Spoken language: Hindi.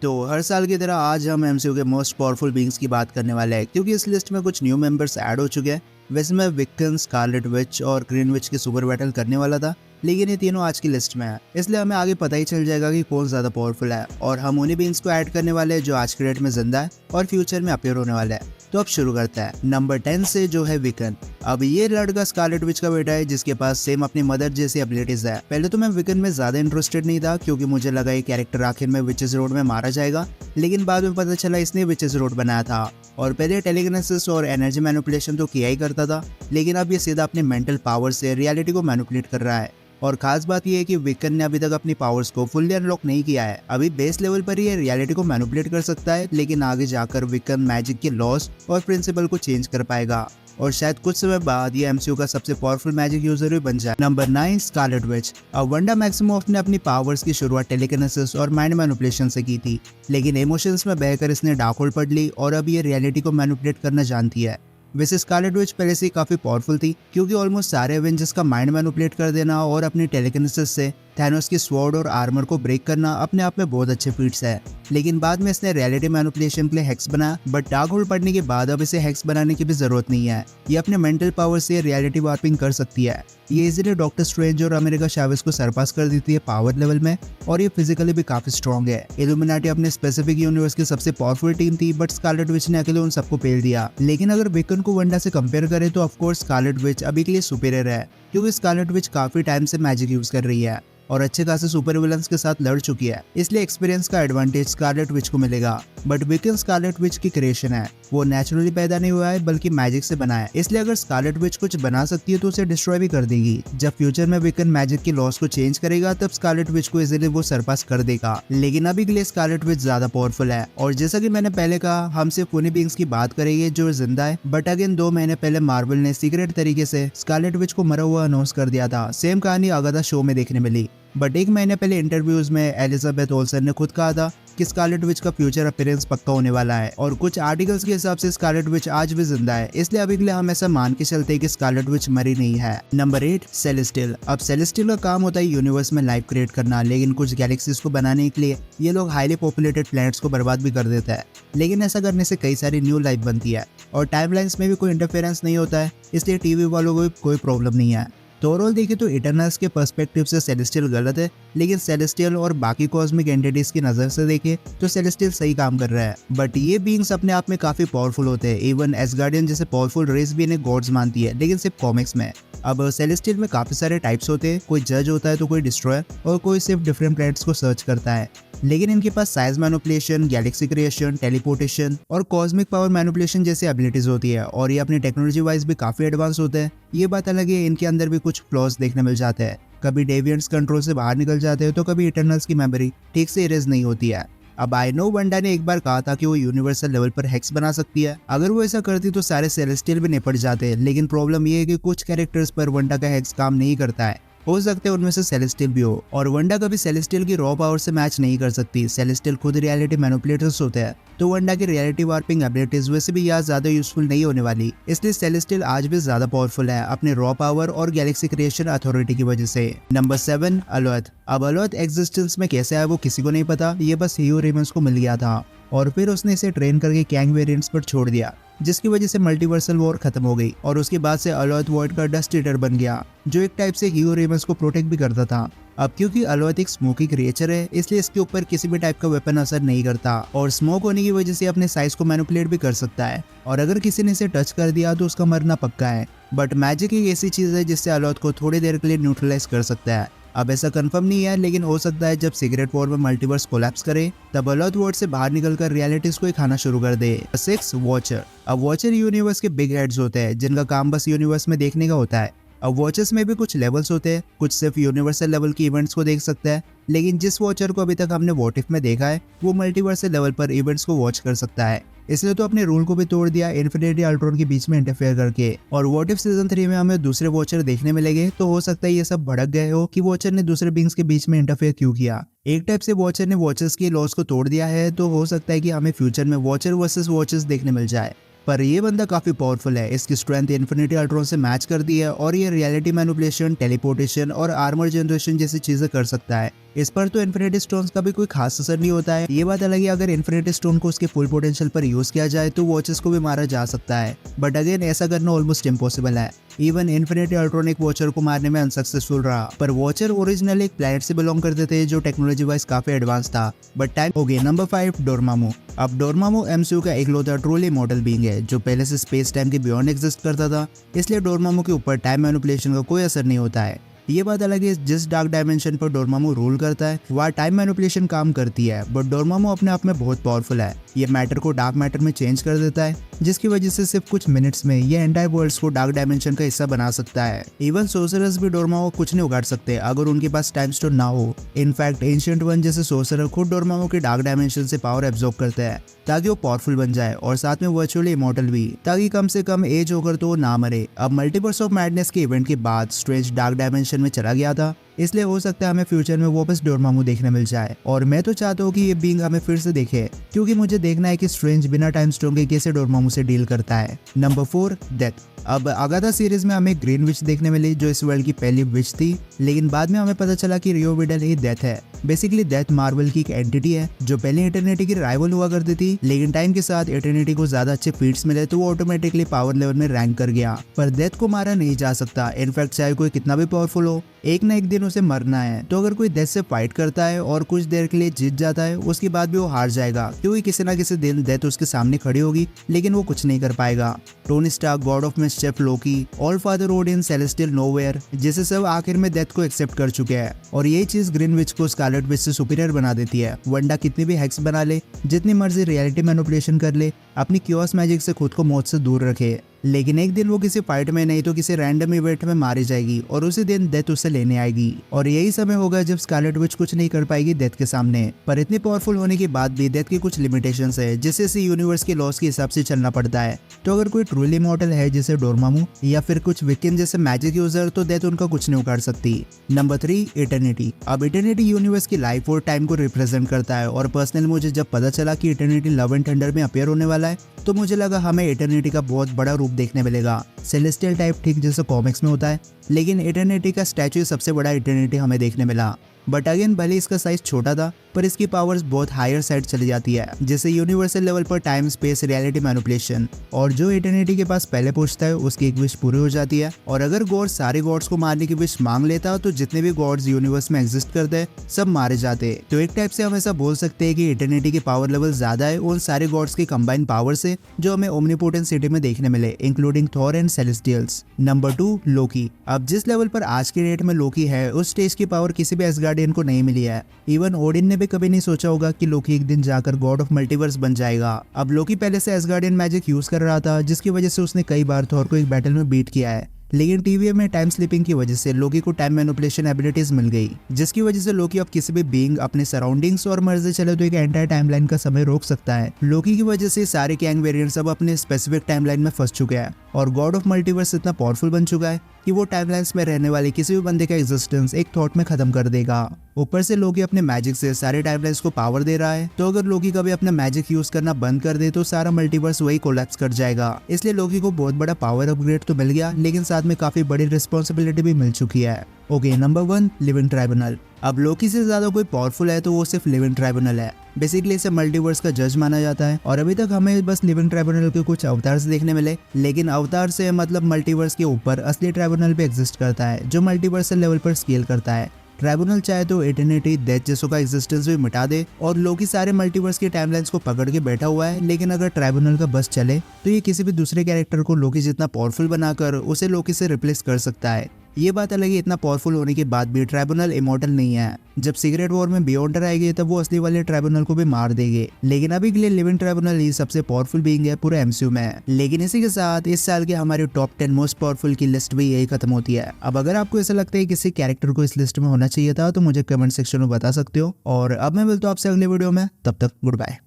तो हर साल की तरह आज हम एमसीयू के मोस्ट पावरफुल बीइंग्स की बात करने वाले हैं क्योंकि इस लिस्ट में कुछ न्यू मेंबर्स ऐड हो चुके हैं। वैसे मैं विक्टन, स्कारलेट विच और ग्रीन विच की सुपर बैटल करने वाला था, लेकिन ये तीनों आज की लिस्ट में है, इसलिए हमें आगे पता ही चल जाएगा कि कौन ज्यादा पावरफुल है। और हम उन्हीं बीइंग्स को ऐड करने वाले हैं जो आज के डेट में जिंदा है और फ्यूचर में अपीयर होने वाला है। तो अब शुरू करते हैं नंबर 10 से, जो है विकन। अब ये लड़का स्कारलेट विच का बेटा है जिसके पास सेम अपनी मदर जैसी एबिलिटीज है। पहले तो मैं विकन में ज्यादा इंटरेस्टेड नहीं था क्योंकि मुझे लगा ये कैरेक्टर आखिर में विचेस रोड में मारा जाएगा, लेकिन बाद में पता चला इसने विचेस रोड बनाया था। और पहले टेलीकिनेसिस और एनर्जी मैनिपुलेशन तो किया ही करता था, लेकिन अब ये सीधा अपने मेंटल पावर से रियलिटी को मैनिपुलेट कर रहा है। और खास बात यह है कि विकन ने अभी तक अपनी पावर्स को फुल्ली अनलॉक नहीं किया है। अभी बेस लेवल पर ही रियलिटी को मैनिपुलेट कर सकता है, लेकिन आगे जाकर विकन मैजिक के लॉस और प्रिंसिपल को चेंज कर पाएगा और शायद कुछ समय बाद ये एमसीयू का सबसे पावरफुल मैजिक यूजर भी बन जाए। Number 9, Scarlet Witch. अब वंडा मैक्सिमोफ ने अपनी पावर्स की शुरुआत टेलीकिनेसिस और माइंड मैनिपुलेशन से की थी, लेकिन इमोशंस में बहकर इसने डार्क होल्ड पढ़ ली और अब ये रियलिटी को मैनिपुलेट करना जानती है। वैसे स्कारलेट विच पहले से काफी पावरफुल थी क्योंकि ऑलमोस्ट सारे एवेंजर्स का माइंड मैनिपुलेट कर देना और अपनी टेलीकिनेसिस से थैनोस की स्वॉर्ड और आर्मर को ब्रेक करना अपने आप में बहुत अच्छे फीट्स है। लेकिन बाद में इसने रियलिटी मैनिपुलेशन के लिए हेक्स बनाया, बट डार्क होल्ड पढ़ने के बाद अब इसे हेक्स बनाने की भी जरूरत नहीं है। ये अपने मेंटल पावर से रियलिटी वार्पिंग कर सकती है। ये इजीली डॉक्टर स्ट्रेंज और अमेरिका चावेज को सरपास कर देती है पावर लेवल में, और ये फिजिकली भी काफी स्ट्रॉन्ग है। इल्यूमिनाटी अपने स्पेसिफिक यूनिवर्स की सबसे पावरफुल टीम थी, बट स्कारलेट विच ने अकेले उन सबको पेल दिया। लेकिन अगर विकन को वंडा से कंपेयर करें तो ऑफकोर्स स्कारलेट विच अभी के लिए सुपीरियर है, क्योंकि स्कारलेट विच काफी टाइम से मैजिक यूज कर रही है और अच्छे खासे सुपर विलन्स के साथ लड़ चुकी है, इसलिए एक्सपीरियंस का एडवांटेज स्कारलेट विच को मिलेगा। बट विकन स्कारलेट विच की क्रिएशन है, वो नेचुरली पैदा नहीं हुआ है बल्कि मैजिक से बना है, इसलिए अगर स्कारलेट विच कुछ बना सकती है तो उसे डिस्ट्रॉय भी कर देगी। जब फ्यूचर में विकन मैजिक की लॉस को चेंज करेगा तब स्कारलेट विच को इजीली वो सरपास कर देगा, लेकिन अभी के लिए स्कारलेट विच ज्यादा पावरफुल है। और जैसा कि मैंने पहले कहा, हम सिर्फ उन्हीं बीइंग्स की बात करेंगे जो जिंदा है, बट अगेन 2 महीने पहले मार्वल ने सीक्रेट तरीके से स्कारलेट विच को मरा हुआ अनाउंस कर दिया था। सेम कहानी अगाथा शो में देखने मिली, बट 1 महीने पहले इंटरव्यूज में एलिजाबेथ ओल्सन ने खुद कहा था कि स्कारलेट विच का फ्यूचर अपीयरेंस पक्का होने वाला है, और कुछ आर्टिकल्स के हिसाब से स्कारलेट विच आज भी जिंदा है, इसलिए अभी के लिए हम ऐसा मान के चलते हैं कि स्कारलेट विच मरी नहीं है। Number 8, celestial. अब सेलेस्टियल का काम होता है यूनिवर्स में लाइफ क्रिएट करना, लेकिन कुछ गैलेक्सीज को बनाने के लिए ये लोग हाईली पॉपुलेटेड प्लैनेट्स को बर्बाद भी कर देते हैं। लेकिन ऐसा करने से कई सारी न्यू लाइफ बनती है और टाइमलाइंस में भी कोई इंटरफेरेंस नहीं होता है, इसलिए टीवी वालों को भी कोई प्रॉब्लम नहीं है। तो ओवरऑल देखें तो इटर्नल्स के पर्सपेक्टिव से सेलेस्टियल गलत है, लेकिन सेलेस्टियल और बाकी कॉस्मिक एंटिटीज की नजर से देखें तो सेलेस्टियल सही काम कर रहा है। बट ये बीइंग्स अपने आप में काफी पावरफुल होते हैं, इवन एसगार्डियन जैसे पावरफुल रेस भी इन्हें गॉड्स मानती है, लेकिन सिर्फ कॉमिक्स में। अब सेलेस्टियल में काफी सारे टाइप्स होते हैं, कोई जज होता है तो कोई डिस्ट्रॉयर और कोई सिर्फ डिफरेंट प्लैनेट्स को सर्च करता है। लेकिन इनके पास size manipulation, galaxy creation, teleportation और कॉस्मिक पावर मैनिपुलेशन जैसी एबिलिटीज होती है, और ये अपनी टेक्नोलॉजी वाइज भी काफी एडवांस होते हैं। ये बात अलग है, इनके अंदर भी कुछ फ्लॉज देखने मिल जाते हैं, कभी डेविएंट्स कंट्रोल से बाहर निकल जाते हैं तो कभी इटर्नल्स की मेमोरी ठीक से इरेज नहीं होती है। अब आई नो वंडा ने एक बार कहा था कि वो यूनिवर्सल लेवल पर हेक्स बना सकती है, अगर वो ऐसा करती तो सारे सेलेस्टियल भी निपट जाते, लेकिन प्रॉब्लम ये है कि कुछ कैरेक्टर्स पर वंडा का हेक्स काम नहीं करता है। हो सकते हैं उनमें से सेलेस्टियल भी हो, और वंडा कभी सेलेस्टियल की रॉ पावर से मैच नहीं कर सकती। सेलेस्टियल खुद रियलिटी मैनिपुलेटर्स होते हैं, तो वंडा की रियलिटी वार्पिंग एबिलिटीज वैसे भी यहाँ ज्यादा यूजफुल नहीं होने वाली, इसलिए सेलेस्टियल आज भी ज्यादा पावरफुल है अपने रॉ पावर और गैलेक्सी क्रिएशन अथॉरिटी की वजह से। नंबर 7, अलोथ। अब अलोथ एग्जिस्टेंस में कैसे आया वो किसी को नहीं पता, ये बस हीरो रेमंस को मिल गया था और फिर उसने इसे ट्रेन करके कैंग वेरिएंट्स पर छोड़ दिया, जिसकी वजह से मल्टीवर्सल वॉर खत्म हो गई, और उसके बाद से अलोथ वॉइड का डस्ट ईटर बन गया, जो एक टाइप से हीरो रेमंस को प्रोटेक्ट भी करता था। अब क्योंकि अलोथ एक स्मोकी क्रिएचर है, इसलिए इसके ऊपर किसी भी टाइप का वेपन असर नहीं करता, और स्मोक होने की वजह से अपने साइज को मैनिपुलेट भी कर सकता है, और अगर किसी ने इसे टच कर दिया तो उसका मरना पक्का है। बट मैजिक एक ऐसी चीज है जिससे अलोथ को थोड़ी देर के लिए न्यूट्रलाइज कर सकता है। अब ऐसा कंफर्म नहीं है, लेकिन हो सकता है जब सीक्रेट वॉर में मल्टीवर्स कोलैप्स करे तब अलोथ वॉर से बाहर निकलकर रियलिटीज को ही खाना शुरू कर दे। 6, वॉचर। अब वॉचर यूनिवर्स के बिग हेड्स होते हैं जिनका काम बस यूनिवर्स में देखने का होता है। अब वॉचर्स में भी कुछ लेवल्स होते हैं, कुछ सिर्फ यूनिवर्सल लेवल की इवेंट्स को देख सकता है, लेकिन जिस वॉचर को अभी तक हमने व्हाट इफ में देखा है वो मल्टीवर्सल लेवल पर इवेंट्स को वॉच कर सकता है। इसलिए तो अपने रूल को भी तोड़ दिया इन्फिनिटी अल्ट्रॉन के बीच में इंटरफेयर करके, और व्हाट इफ सीजन 3 में हमें दूसरे वॉचर देखने मिलेंगे, तो हो सकता है ये सब भड़क गए हो कि वॉचर ने दूसरे बीइंग्स के बीच में इंटरफेयर क्यों किया। एक टाइप से वॉचर ने वॉचर्स की लॉस को तोड़ दिया है, तो हो सकता है कि हमें फ्यूचर में वॉचर वर्सेस वॉचर्स देखने मिल जाए। पर ये बंदा काफी पावरफुल है, इसकी स्ट्रेंथ इन्फिनिटी अल्ट्रॉन से मैच करती है, और ये रियलिटी मैनिपुलेशन, टेलीपोर्टेशन और आर्मर जनरेशन जैसी चीजें कर सकता है, इस पर तो इन्फिनिटी स्टोन्स का भी कोई खास असर नहीं होता है। ये बात अलग है, अगर इन्फिनिटी स्टोन को उसके फुल पोटेंशियल पर यूज किया जाए तो वॉचेस को भी मारा जा सकता है, बट अगेन ऐसा करना ऑलमोस्ट इम्पॉसिबल है। इवन इन्फिनिटी अल्ट्रॉनिक वॉचर को मारने में अनसक्सेसफुल रहा, पर वॉचर ओरिजिनल एक प्लैनेट से बिलोंग करते थे जो टेक्नोलॉजी वाइज काफी एडवांस था। बट टाइम हो गया। Number 5 Dormammu. अब डोरमामू एमसीयू का इकलौता ट्रूली मॉडल बीइंग है जो पहले से स्पेस टाइम के बियॉन्ड एग्जिस्ट करता था, इसलिए डोरमामू के ऊपर टाइम मैनिपुलेशन का कोई असर नहीं होता है। ये बात अलग है, जिस डार्क डायमेंशन पर डोरमामू रूल करता है वहाँ टाइम मैनिपुलेशन काम करती है, बट डोरमामू अपने आप में बहुत पावरफुल है। ये मैटर को डार्क मैटर में चेंज कर देता है, जिसकी वजह से सिर्फ कुछ मिनट्स में ये एंटायर वर्ल्ड्स को डार्क डायमेंशन का हिस्सा बना सकता है। इवन सोर्सरर्स भी डोरमामू कुछ नहीं उगाड़ सकते अगर उनके पास टाइम स्टोन ना हो। इनफैक्ट एंशिएंट वन जैसे सोर्सरर खुद डोरमामू के डार्क डायमेंशन से पावर एब्जॉर्ब करते हैं ताकि वो पावरफुल बन जाए और साथ में वर्चुअली इमॉर्टल भी, ताकि कम से कम एज होकर तो वो ना मरे। अब मल्टीवर्स ऑफ मैडनेस के इवेंट के बाद स्ट्रेंज डार्क डायमेंशन में चला गया था, इसलिए हो सकता है हमें फ्यूचर में वापस डोरमामू देखने मिल जाए। और मैं तो चाहता हूँ कि ये बीइंग हमें फिर से देखे, क्योंकि मुझे देखना है कि स्ट्रेंज बिना टाइम स्टोन के कैसे डोरमामू से डील करता है। Number 4 death. अब अगाथा सीरीज में हमें ग्रीन विच देखने मिली जो इस वर्ल्ड की पहली विच थी, लेकिन बाद में हमें पता चला कि रियो विडल ही डेथ है। बेसिकली डेथ मार्वल की एक एंटिटी है जो पहले इटर्निटी की राइवल हुआ करती थी, लेकिन टाइम के साथ इटर्निटी को ज्यादा अच्छे फीट्स मिले तो वो ऑटोमेटिकली पावर लेवल में रैंक कर गया। पर डेथ को मारा नहीं जा सकता, इनफैक्ट चाहे कोई कितना भी पावरफुल हो, एक ना एक दिन उसे मरना है। तो अगर कोई डेथ से फाइट करता है और कुछ देर के लिए जीत जाता है, उसके बाद भी वो हार जाएगा, क्योंकि किसी ना किसी दिन डेथ उसके सामने खड़ी होगी, लेकिन वो कुछ नहीं कर पाएगा। Tony Stark, god of mischief, Loki, all father Odin, celestial nowhere जैसे सब आखिर में डेथ को एक्सेप्ट कर चुके हैं, और यही चीज ग्रीन विच को स्कारलेट विच से सुपीरियर बना देती है। वंडा कितनी भी हैक्स बना ले, जितनी मर्जी रियलिटी मैनिपुलेशन कर ले, अपनी क्योस मैजिक से खुद को मौत से दूर रखे, लेकिन एक दिन वो किसी फाइट में नहीं तो किसी रैंडम इवेंट में मारी जाएगी और उसी दिन डेथ उसे लेने आएगी। और यही समय होगा जब स्कारलेट विच कुछ नहीं कर पाएगी डेथ के सामने। पर इतनी पावरफुल होने के बाद भी डेथ की कुछ लिमिटेशंस है, जिससे इसे यूनिवर्स के लॉस के हिसाब से चलना पड़ता है। तो अगर कोई ट्रूली इमॉर्टल है जैसे डोरमामू या फिर कुछ विकिन जैसे मैजिक यूजर, तो डेथ उनका कुछ नहीं उखाड़ सकती। Number 3 eternity. अब इटर्निटी यूनिवर्स की लाइफ और टाइम को रिप्रेजेंट करता है, और पर्सनली मुझे जब पता चला कि इटर्निटी लव एंड थंडर में अपीयर होने वाला है, तो मुझे लगा हमें इटर्निटी का बहुत बड़ा रूप देखने मिलेगा। सेलेस्टियल टाइप ठीक जैसे कॉमिक्स में होता है, लेकिन इटर्निटी का स्टैचू सबसे बड़ा इटर्निटी हमें देखने मिला। बट अगेन भले इसका साइज छोटा था, पर इसकी पावर्स बहुत हायर साइड चली जाती है, जैसे यूनिवर्सल लेवल पर टाइम स्पेस रियलिटी मैनिपुलेशन। और जो इटर्निटी के पास पहले पहुंचता है उसकी एक विश पूरी हो जाती है। और अगर गॉड सारे गॉड्स को मारने की विश मांग लेता तो जितने भी गॉड्स यूनिवर्स में एग्जिस्ट करते हैं सब मारे जाते। तो एक टाइप से हम ऐसा बोल सकते हैं कि इटर्निटी की पावर लेवल ज्यादा है उन सारे गॉड्स की कंबाइंड पावर से जो हमें ओमनीपोटेंट सिटी में देखने मिले, including Thor and celestials. Number 2 लोकी। अब जिस लेवल पर आज के डेट में लोकी है, उस स्टेज की पावर किसी भी एसगार्डियन को नहीं मिली है। इवन ओडिन ने भी कभी नहीं सोचा होगा कि लोकी एक दिन जाकर गॉड ऑफ मल्टीवर्स बन जाएगा। अब लोकी पहले से एसगार्डियन मैजिक यूज कर रहा था, जिसकी वजह से उसने कई बार थॉर को एक बैटल में बीट किया है, लेकिन टीवी में टाइम स्लिपिंग की वजह से लोकी को टाइम मैनिपुलेशन एबिलिटीज मिल गई, जिसकी वजह से लोकी अब किसी भी बीइंग अपने सराउंडिंग्स और मर्जी चले तो एक एंटायर टाइमलाइन का समय रोक सकता है। लोकी की वजह से सारे कैंग वेरिएंट्स अब अपने स्पेसिफिक टाइमलाइन में फंस चुके हैं, और गॉड ऑफ मल्टीवर्स इतना पावरफुल बन चुका है कि वो टाइमलाइंस में रहने वाले किसी भी बंदे का एग्जिस्टेंस एक थॉट में खत्म कर देगा। ऊपर से लोकी अपने मैजिक से सारे टाइमलाइंस को पावर दे रहा है, तो अगर लोकी कभी अपना मैजिक यूज करना बंद कर दे तो सारा मल्टीवर्स वही कोलैप्स कर जाएगा। इसलिए लोकी को बहुत बड़ा पावर अपग्रेड तो मिल गया, लेकिन साथ में काफी बड़ी रिस्पॉन्सिबिलिटी भी मिल चुकी है। Okay, number 1 living tribunal. अब लोकी से ज्यादा कोई पावरफुल है तो वो सिर्फ लिविंग ट्राइब्यूनल है। बेसिकली इसे मल्टीवर्स का जज माना जाता है, और अभी तक हमें बस लिविंग ट्राइब्यूनल के कुछ अवतार देखने मिले, लेकिन अवतार से मतलब मल्टीवर्स के ऊपर असली ट्राइब्यूनल भी एग्जिस्ट करता है जो मल्टीवर्सल लेवल पर स्केल करता है। ट्राइब्यूनल चाहे तो इटर्निटी, डेथ जैसों का एग्जिस्टेंस भी मिटा दे, और लोकी सारे मल्टीवर्स के टाइमलाइंस को पकड़ के बैठा हुआ है, लेकिन अगर ट्राइब्यूनल का बस चले तो ये किसी भी दूसरे कैरेक्टर को लोकी जितना पावरफुल बनाकर उसे लोकी से रिप्लेस कर सकता है। ये बात अलग है, इतना पावरफुल होने के बाद भी ट्राइब्यूनल इमॉर्टल नहीं है। जब सीक्रेट वॉर में बियॉन्डर आएगी तब वो असली वाले ट्राइब्यूनल को भी मार देंगे, लेकिन अभी के लिए लिविंग ट्राइब्यूनल ही सबसे पावरफुल बीइंग है पूरे एमसीयू में। लेकिन इसी के साथ इस साल के हमारे टॉप 10 मोस्ट पावरफुल की लिस्ट भी यही खत्म होती है। अब अगर आपको ऐसा लगता है किसी कैरेक्टर को इस लिस्ट में होना चाहिए था तो मुझे कमेंट सेक्शन में बता सकते हो, और अब मैं मिलता हूं आपसे अगले वीडियो में। तब तक गुड बाय।